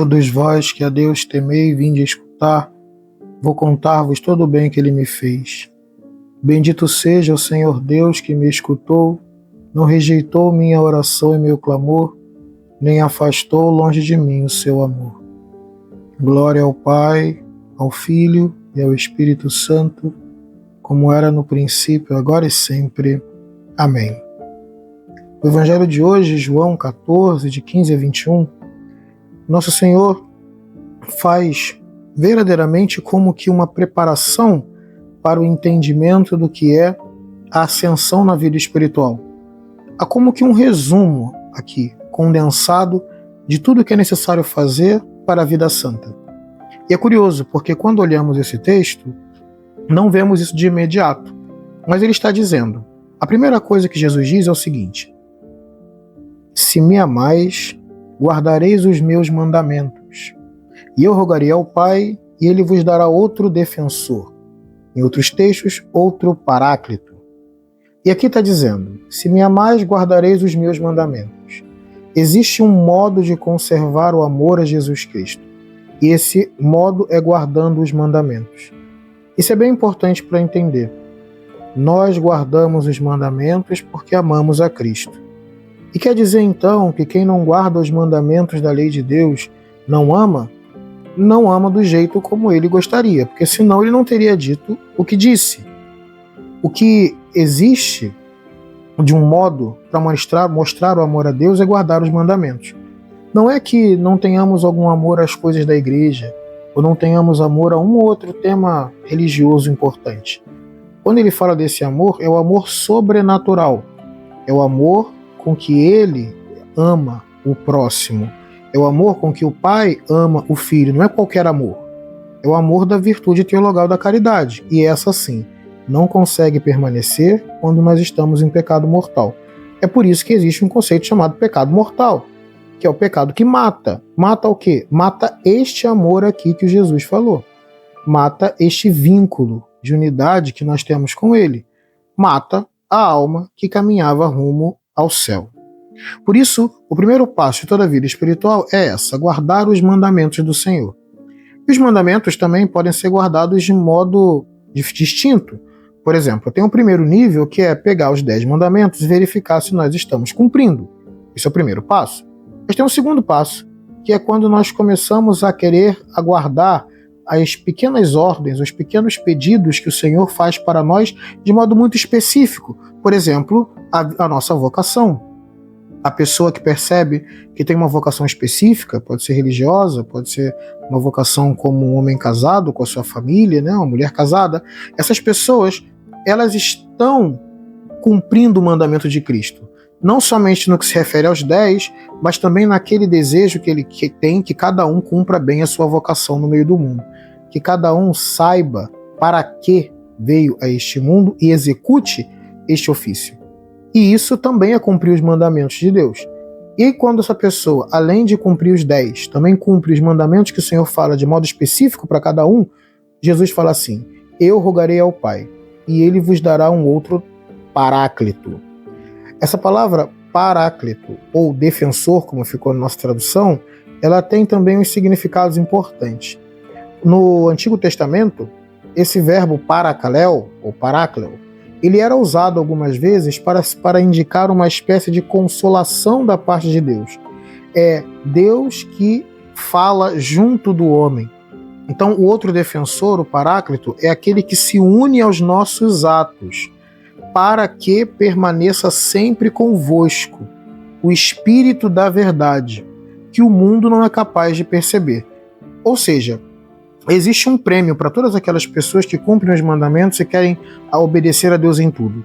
Todos vós que a Deus temei, vinde escutar, vou contar-vos todo o bem que Ele me fez. Bendito seja o Senhor Deus que me escutou, não rejeitou minha oração e meu clamor, nem afastou longe de mim o seu amor. Glória ao Pai, ao Filho e ao Espírito Santo, como era no princípio, agora e sempre. Amém. O Evangelho de hoje, João 14, de 15 a 21, Nosso Senhor faz verdadeiramente como que uma preparação para o entendimento do que é a ascensão na vida espiritual. Há como que um resumo aqui, condensado, de tudo que é necessário fazer para a vida santa. E é curioso, porque quando olhamos esse texto, não vemos isso de imediato. Mas ele está dizendo, a primeira coisa que Jesus diz é o seguinte: se me amais, guardareis os meus mandamentos. E eu rogarei ao Pai, e ele vos dará outro defensor. Em outros textos, outro paráclito. E aqui está dizendo, se me amais, guardareis os meus mandamentos. Existe um modo de conservar o amor a Jesus Cristo. E esse modo é guardando os mandamentos. Isso é bem importante para entender. Nós guardamos os mandamentos porque amamos a Cristo. E quer dizer então que quem não guarda os mandamentos da lei de Deus não ama do jeito como ele gostaria, porque senão ele não teria dito o que disse. O que existe de um modo para mostrar o amor a Deus é guardar os mandamentos. Não é que não tenhamos algum amor às coisas da igreja, ou não tenhamos amor a um ou outro tema religioso importante. Quando ele fala desse amor, é o amor sobrenatural. É o amor com que ele ama o próximo. É o amor com que o pai ama o filho. Não é qualquer amor. É o amor da virtude teologal da caridade. E essa sim, não consegue permanecer quando nós estamos em pecado mortal. É por isso que existe um conceito chamado pecado mortal, que é o pecado que mata. Mata o quê? Mata este amor aqui que Jesus falou. Mata este vínculo de unidade que nós temos com ele. Mata a alma que caminhava rumo ao céu. Por isso, o primeiro passo de toda a vida espiritual é essa, guardar os mandamentos do Senhor. E os mandamentos também podem ser guardados de modo distinto. Por exemplo, tem um primeiro nível que é pegar os 10 mandamentos e verificar se nós estamos cumprindo. Esse é o primeiro passo. Mas tem um segundo passo, que é quando nós começamos a querer aguardar as pequenas ordens, os pequenos pedidos que o Senhor faz para nós de modo muito específico. Por exemplo, a nossa vocação. A pessoa que percebe que tem uma vocação específica, pode ser religiosa, pode ser uma vocação como um homem casado com a sua família, né, uma mulher casada. Essas pessoas, elas estão cumprindo o mandamento de Cristo. Não somente no que se refere aos 10, mas também naquele desejo que ele tem que cada um cumpra bem a sua vocação no meio do mundo. Que cada um saiba para que veio a este mundo e execute este ofício. E isso também é cumprir os mandamentos de Deus. E quando essa pessoa, além de cumprir os 10, também cumpre os mandamentos que o Senhor fala de modo específico para cada um, Jesus fala assim, eu rogarei ao Pai, e ele vos dará um outro paráclito. Essa palavra paráclito, ou defensor, como ficou na nossa tradução, ela tem também uns significados importantes. No Antigo Testamento, esse verbo parakaleo, ou parácleo, ele era usado algumas vezes para indicar uma espécie de consolação da parte de Deus. É Deus que fala junto do homem. Então, o outro defensor, o paráclito, é aquele que se une aos nossos atos, para que permaneça sempre convosco o Espírito da verdade, que o mundo não é capaz de perceber. Ou seja, existe um prêmio para todas aquelas pessoas que cumprem os mandamentos e querem obedecer a Deus em tudo.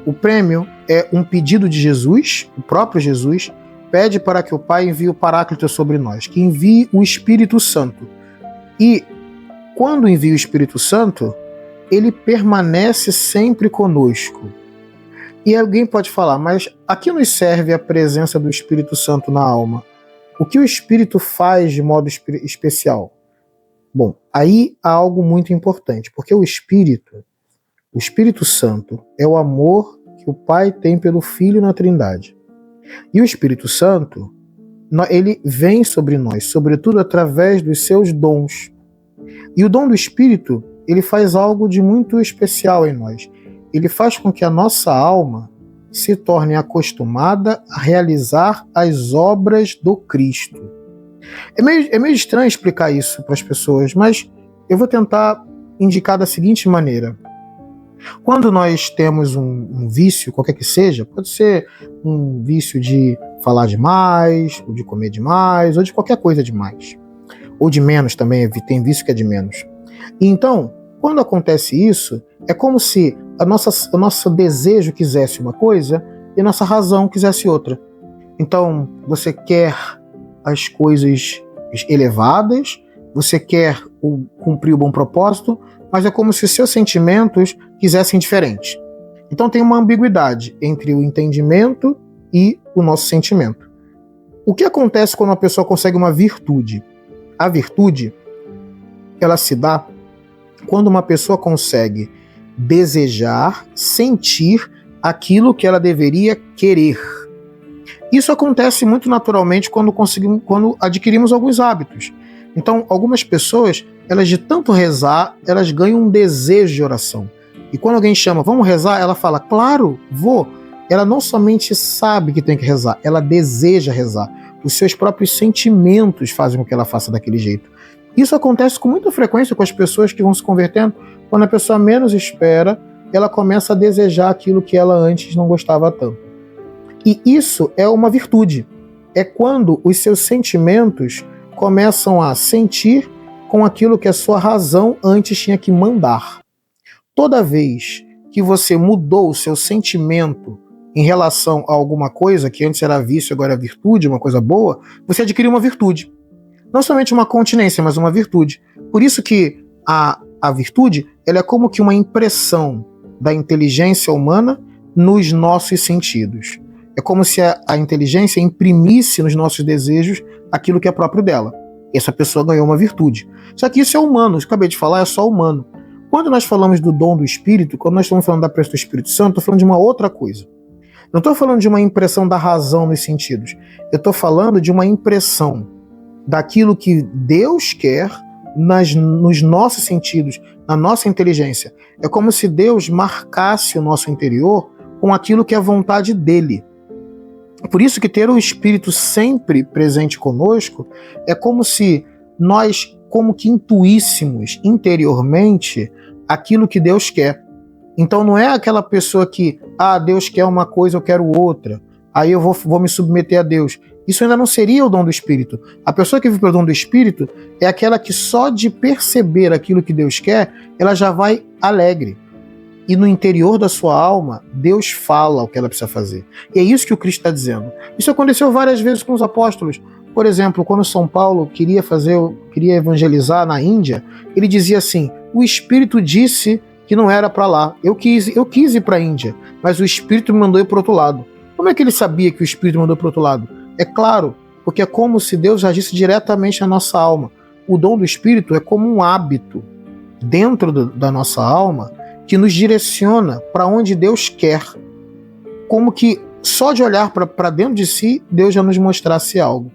O prêmio é um pedido de Jesus, o próprio Jesus, pede para que o Pai envie o Paráclito sobre nós, que envie o Espírito Santo. E quando envia o Espírito Santo, ele permanece sempre conosco. E alguém pode falar, mas a que nos serve a presença do Espírito Santo na alma? O que o Espírito faz de modo especial? Bom, aí há algo muito importante, porque o Espírito Santo é o amor que o Pai tem pelo Filho na Trindade. E o Espírito Santo, ele vem sobre nós, sobretudo através dos seus dons. E o dom do Espírito, ele faz algo de muito especial em nós. Ele faz com que a nossa alma se torne acostumada a realizar as obras do Cristo. É meio estranho explicar isso para as pessoas, mas eu vou tentar indicar da seguinte maneira. Quando nós temos um vício, qualquer que seja, pode ser um vício de falar demais, ou de comer demais, ou de qualquer coisa demais. Ou de menos também, tem vício que é de menos. E então, quando acontece isso, é como se o nosso desejo quisesse uma coisa e a nossa razão quisesse outra. Então, você quer as coisas elevadas, você quer cumprir o bom propósito, mas é como se seus sentimentos quisessem diferente. Então tem uma ambiguidade entre o entendimento e o nosso sentimento. O que acontece quando uma pessoa consegue uma virtude? A virtude, ela se dá quando uma pessoa consegue desejar, sentir aquilo que ela deveria querer. Isso acontece muito naturalmente quando adquirimos alguns hábitos. Então, algumas pessoas, elas de tanto rezar, elas ganham um desejo de oração. E quando alguém chama, vamos rezar, ela fala, claro, vou. Ela não somente sabe que tem que rezar, ela deseja rezar. Os seus próprios sentimentos fazem com que ela faça daquele jeito. Isso acontece com muita frequência com as pessoas que vão se convertendo. Quando a pessoa menos espera, ela começa a desejar aquilo que ela antes não gostava tanto. E isso é uma virtude. É quando os seus sentimentos começam a sentir com aquilo que a sua razão antes tinha que mandar. Toda vez que você mudou o seu sentimento em relação a alguma coisa, que antes era vício, agora é virtude, uma coisa boa, você adquiriu uma virtude. Não somente uma continência, mas uma virtude. Por isso que a virtude, ela é como que uma impressão da inteligência humana nos nossos sentidos. É como se a inteligência imprimisse nos nossos desejos aquilo que é próprio dela. Essa pessoa ganhou uma virtude. Só que isso é humano, eu acabei de falar, é só humano. Quando nós falamos do dom do Espírito, quando nós estamos falando da presença do Espírito Santo, estou falando de uma outra coisa. Não estou falando de uma impressão da razão nos sentidos. Eu estou falando de uma impressão daquilo que Deus quer nos nossos sentidos, na nossa inteligência. É como se Deus marcasse o nosso interior com aquilo que é a vontade dele. Por isso que ter o Espírito sempre presente conosco é como se nós como que intuíssemos interiormente aquilo que Deus quer. Então não é aquela pessoa que, Deus quer uma coisa, eu quero outra, aí eu vou me submeter a Deus. Isso ainda não seria o dom do Espírito. A pessoa que vive pelo dom do Espírito é aquela que só de perceber aquilo que Deus quer, ela já vai alegre. E no interior da sua alma, Deus fala o que ela precisa fazer. E é isso que o Cristo está dizendo. Isso aconteceu várias vezes com os apóstolos. Por exemplo, quando São Paulo queria evangelizar na Índia, ele dizia assim, o Espírito disse que não era para lá. Eu quis ir para a Índia, mas o Espírito me mandou ir para o outro lado. Como é que ele sabia que o Espírito mandou para o outro lado? É claro, porque é como se Deus agisse diretamente na nossa alma. O dom do Espírito é como um hábito dentro da nossa alma que nos direciona para onde Deus quer. Como que só de olhar para dentro de si, Deus já nos mostrasse algo.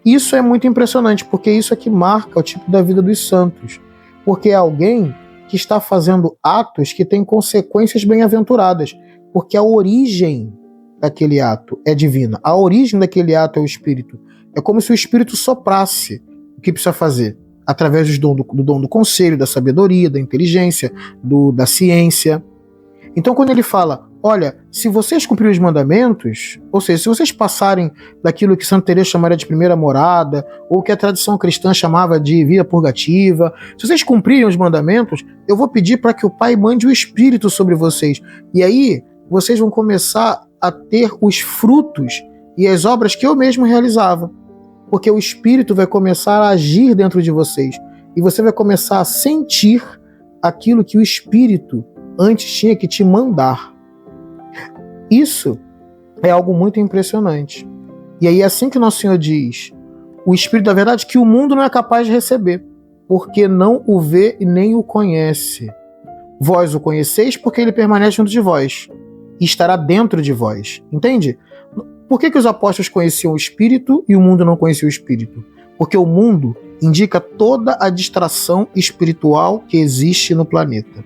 Isso é muito impressionante, porque isso é que marca o tipo da vida dos santos. Porque é alguém que está fazendo atos que têm consequências bem-aventuradas. Porque a origem daquele ato é divina. A origem daquele ato é o Espírito. É como se o Espírito soprasse o que precisa fazer, através do dom do conselho, da sabedoria, da inteligência, da ciência. Então quando ele fala, olha, se vocês cumprirem os mandamentos, ou seja, se vocês passarem daquilo que Santa Teresa chamaria de primeira morada, ou que a tradição cristã chamava de vida purgativa, se vocês cumprirem os mandamentos, eu vou pedir para que o Pai mande o Espírito sobre vocês. E aí vocês vão começar a ter os frutos e as obras que eu mesmo realizava. Porque o Espírito vai começar a agir dentro de vocês. E você vai começar a sentir aquilo que o Espírito antes tinha que te mandar. Isso é algo muito impressionante. E aí é assim que Nosso Senhor diz, o Espírito da verdade que o mundo não é capaz de receber, porque não o vê e nem o conhece. Vós o conheceis porque ele permanece junto de vós e estará dentro de vós. Entende? Por que os apóstolos conheciam o Espírito e o mundo não conhecia o Espírito? Porque o mundo indica toda a distração espiritual que existe no planeta.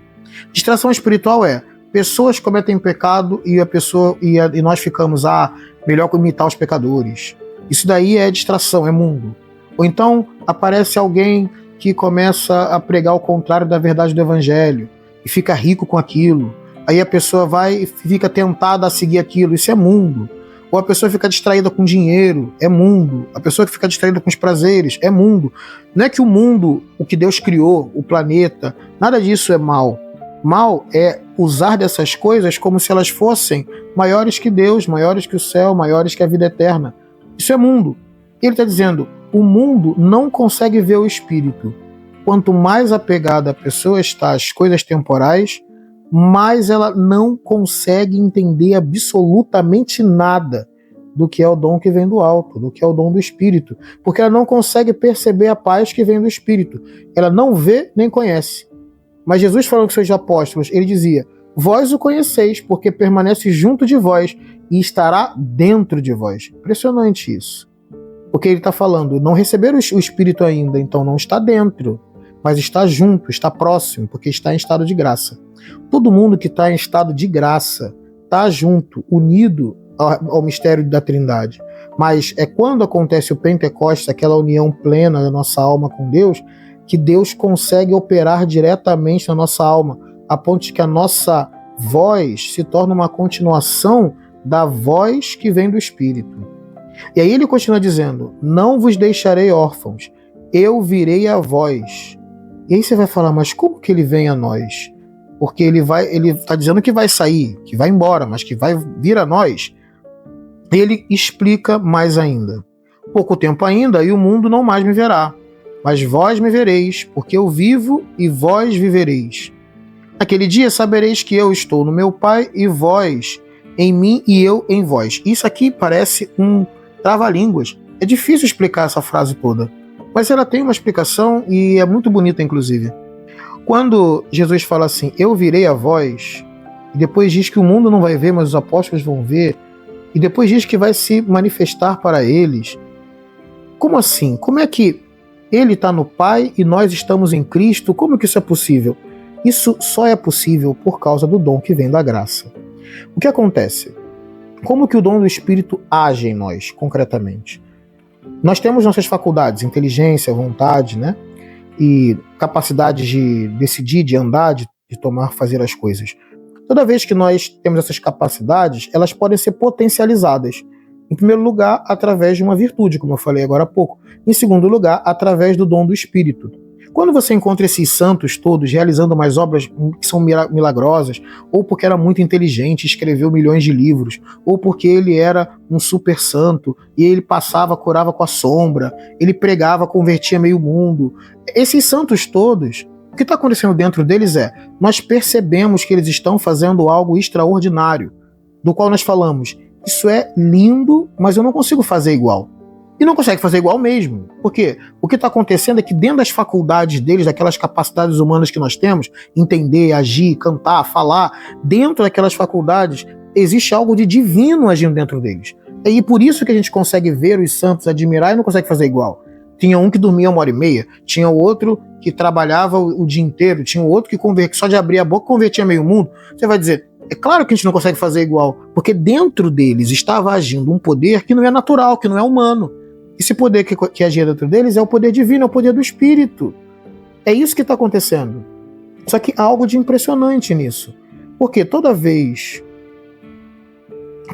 Distração espiritual é pessoas cometem pecado e nós ficamos melhor imitar os pecadores. Isso daí é distração, é mundo. Ou então aparece alguém que começa a pregar o contrário da verdade do evangelho e fica rico com aquilo. Aí a pessoa vai e fica tentada a seguir aquilo. Isso é mundo. Ou a pessoa fica distraída com dinheiro, é mundo. A pessoa que fica distraída com os prazeres, é mundo. Não é que o mundo, o que Deus criou, o planeta, nada disso é mal. Mal é usar dessas coisas como se elas fossem maiores que Deus, maiores que o céu, maiores que a vida eterna. Isso é mundo. Ele está dizendo, o mundo não consegue ver o espírito. Quanto mais apegada a pessoa está às coisas temporais, mais ela não consegue entender absolutamente nada do que é o dom que vem do alto, do que é o dom do Espírito, porque ela não consegue perceber a paz que vem do Espírito. Ela não vê nem conhece. Mas Jesus, falando com seus apóstolos, ele dizia, vós o conheceis, porque permanece junto de vós e estará dentro de vós. Impressionante isso. Porque ele está falando, não receberam o Espírito ainda, então não está dentro, mas está junto, está próximo, porque está em estado de graça. Todo mundo que está em estado de graça está junto, unido ao mistério da Trindade. Mas é quando acontece o Pentecostes, aquela união plena da nossa alma com Deus, que Deus consegue operar diretamente na nossa alma, a ponto de que a nossa voz se torna uma continuação da voz que vem do Espírito. E aí ele continua dizendo, não vos deixarei órfãos, eu virei a vós. E aí você vai falar, mas como que ele vem a nós? Porque ele está dizendo que vai sair, que vai embora, mas que vai vir a nós. Ele explica mais ainda. Pouco tempo ainda e o mundo não mais me verá, mas vós me vereis, porque eu vivo e vós vivereis. Naquele dia sabereis que eu estou no meu Pai e vós em mim e eu em vós. Isso aqui parece um trava-línguas. É difícil explicar essa frase toda, mas ela tem uma explicação e é muito bonita, inclusive. Quando Jesus fala assim, eu virei a vós, e depois diz que o mundo não vai ver, mas os apóstolos vão ver, e depois diz que vai se manifestar para eles. Como assim? Como é que ele está no Pai e nós estamos em Cristo? Como que isso é possível? Isso só é possível por causa do dom que vem da graça. O que acontece? Como que o dom do Espírito age em nós, concretamente? Nós temos nossas faculdades, inteligência, vontade, né? E capacidade de decidir, de andar, de tomar, fazer as coisas. Toda vez que nós temos essas capacidades, elas podem ser potencializadas. Em primeiro lugar, através de uma virtude, como eu falei agora há pouco. Em segundo lugar, através do dom do Espírito. Quando você encontra esses santos todos realizando umas obras que são milagrosas, ou porque era muito inteligente e escreveu milhões de livros, ou porque ele era um super santo e ele passava, curava com a sombra, ele pregava, convertia meio mundo. Esses santos todos, o que está acontecendo dentro deles nós percebemos que eles estão fazendo algo extraordinário, do qual nós falamos, isso é lindo, mas eu não consigo fazer igual. E não consegue fazer igual mesmo. Por quê? O que está acontecendo é que dentro das faculdades deles, daquelas capacidades humanas que nós temos, entender, agir, cantar, falar, dentro daquelas faculdades existe algo de divino agindo dentro deles. E por isso que a gente consegue ver os santos, admirar e não consegue fazer igual. Tinha um que dormia 1h30, tinha o outro que trabalhava o dia inteiro, tinha o outro que só de abrir a boca convertia meio mundo. Você vai dizer, é claro que a gente não consegue fazer igual, porque dentro deles estava agindo um poder que não é natural, que não é humano. Esse poder que agia dentro deles é o poder divino, é o poder do Espírito. É isso que está acontecendo. Só que há algo de impressionante nisso. Porque toda vez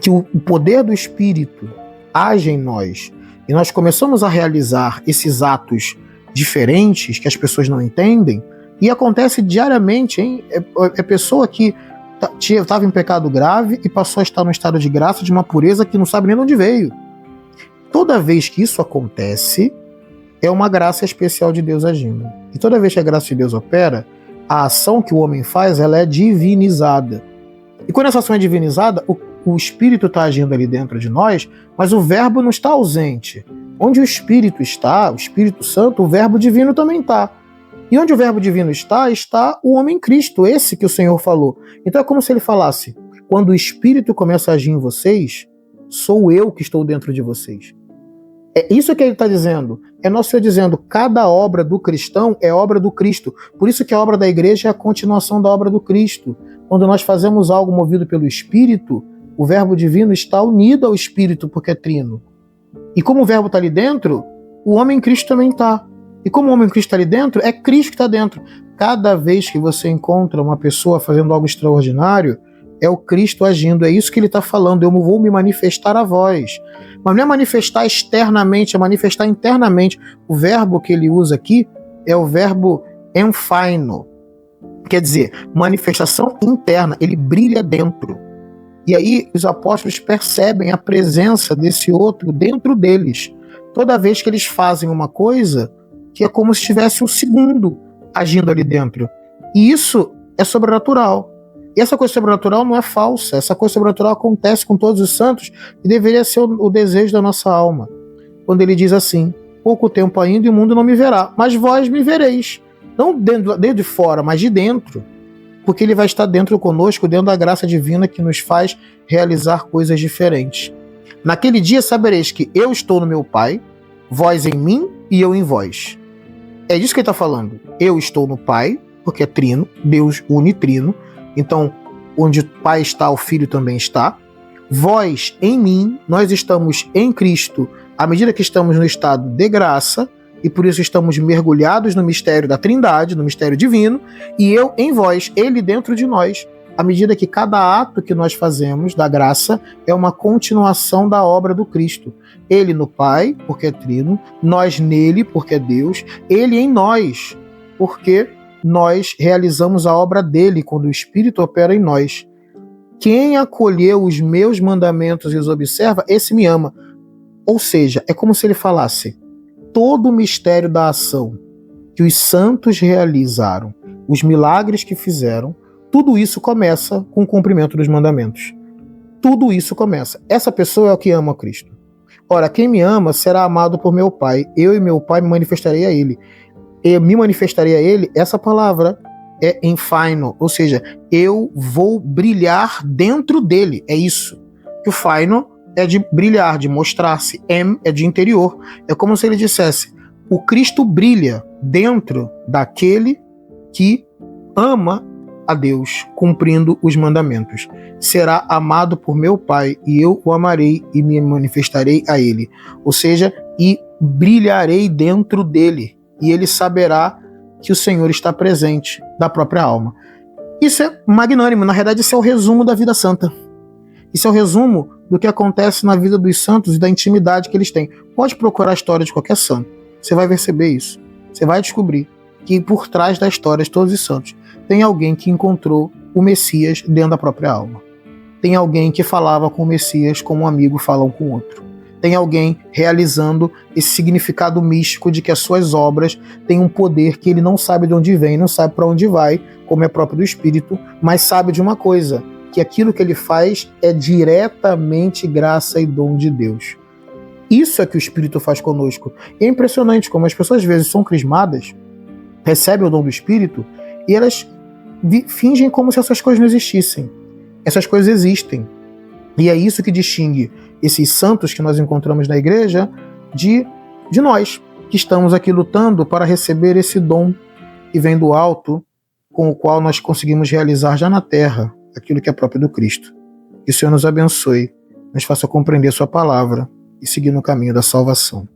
que o poder do Espírito age em nós e nós começamos a realizar esses atos diferentes que as pessoas não entendem, e acontece diariamente, hein? É pessoa que estava em pecado grave e passou a estar num estado de graça, de uma pureza que não sabe nem de onde veio. Toda vez que isso acontece, é uma graça especial de Deus agindo. E toda vez que a graça de Deus opera, a ação que o homem faz, ela é divinizada. E quando essa ação é divinizada, o Espírito está agindo ali dentro de nós, mas o Verbo não está ausente. Onde o Espírito está, o Espírito Santo, o Verbo divino também está. E onde o Verbo divino está o homem Cristo, esse que o Senhor falou. Então é como se ele falasse, quando o Espírito começa a agir em vocês, sou eu que estou dentro de vocês. É isso que ele está dizendo. É Nosso Senhor dizendo, cada obra do cristão é obra do Cristo. Por isso que a obra da igreja é a continuação da obra do Cristo. Quando nós fazemos algo movido pelo Espírito, o verbo divino está unido ao Espírito, porque é trino. E como o verbo está ali dentro, o homem em Cristo também está. E como o homem em Cristo está ali dentro, é Cristo que está dentro. Cada vez que você encontra uma pessoa fazendo algo extraordinário, é o Cristo agindo. É isso que ele está falando. Eu vou me manifestar a vós. Mas não é manifestar externamente, é manifestar internamente. O verbo que ele usa aqui é o verbo emphaino. Quer dizer, manifestação interna. Ele brilha dentro. E aí os apóstolos percebem a presença desse outro dentro deles. Toda vez que eles fazem uma coisa, que é como se tivesse um segundo agindo ali dentro. E isso é sobrenatural. E essa coisa sobrenatural não é falsa. Essa coisa sobrenatural acontece com todos os santos e deveria ser o desejo da nossa alma. Quando ele diz assim, pouco tempo ainda e o mundo não me verá, mas vós me vereis. Não de fora, mas de dentro. Porque ele vai estar dentro conosco, dentro da graça divina que nos faz realizar coisas diferentes. Naquele dia sabereis que eu estou no meu Pai, vós em mim e eu em vós. É disso que ele está falando. Eu estou no Pai, porque é trino, Deus unitrino. Então, onde o Pai está, o Filho também está. Vós em mim, nós estamos em Cristo, à medida que estamos no estado de graça, e por isso estamos mergulhados no mistério da Trindade, no mistério divino, e eu em vós, ele dentro de nós, à medida que cada ato que nós fazemos da graça é uma continuação da obra do Cristo. Ele no Pai, porque é trino, nós nele, porque é Deus, ele em nós, porque nós realizamos a obra dele quando o Espírito opera em nós. Quem acolheu os meus mandamentos e os observa, esse me ama. Ou seja, é como se ele falasse, todo o mistério da ação que os santos realizaram, os milagres que fizeram, tudo isso começa com o cumprimento dos mandamentos. Tudo isso começa. Essa pessoa é o que ama a Cristo. Ora, quem me ama será amado por meu Pai. Eu e meu Pai me manifestarei a ele. Eu me manifestarei a ele, essa palavra é emphaino, ou seja, eu vou brilhar dentro dele. É isso. Que o phaino é de brilhar, de mostrar-se. É de interior. É como se ele dissesse, o Cristo brilha dentro daquele que ama a Deus, cumprindo os mandamentos. Será amado por meu Pai, e eu o amarei e me manifestarei a ele. Ou seja, e brilharei dentro dele. E ele saberá que o Senhor está presente da própria alma. Isso é magnânimo, na verdade isso é o resumo da vida santa. Isso é o resumo do que acontece na vida dos santos e da intimidade que eles têm. Pode procurar a história de qualquer santo, você vai perceber isso. Você vai descobrir que por trás da história de todos os santos tem alguém que encontrou o Messias dentro da própria alma. Tem alguém que falava com o Messias como um amigo fala um com o outro. Tem alguém realizando esse significado místico de que as suas obras têm um poder que ele não sabe de onde vem, não sabe para onde vai, como é próprio do Espírito, mas sabe de uma coisa, que aquilo que ele faz é diretamente graça e dom de Deus. Isso é que o Espírito faz conosco. E é impressionante como as pessoas às vezes são crismadas, recebem o dom do Espírito e elas fingem como se essas coisas não existissem. Essas coisas existem. E é isso que distingue esses santos que nós encontramos na igreja de nós, que estamos aqui lutando para receber esse dom que vem do alto, com o qual nós conseguimos realizar já na terra aquilo que é próprio do Cristo. Que o Senhor nos abençoe, nos faça compreender sua palavra e seguir no caminho da salvação.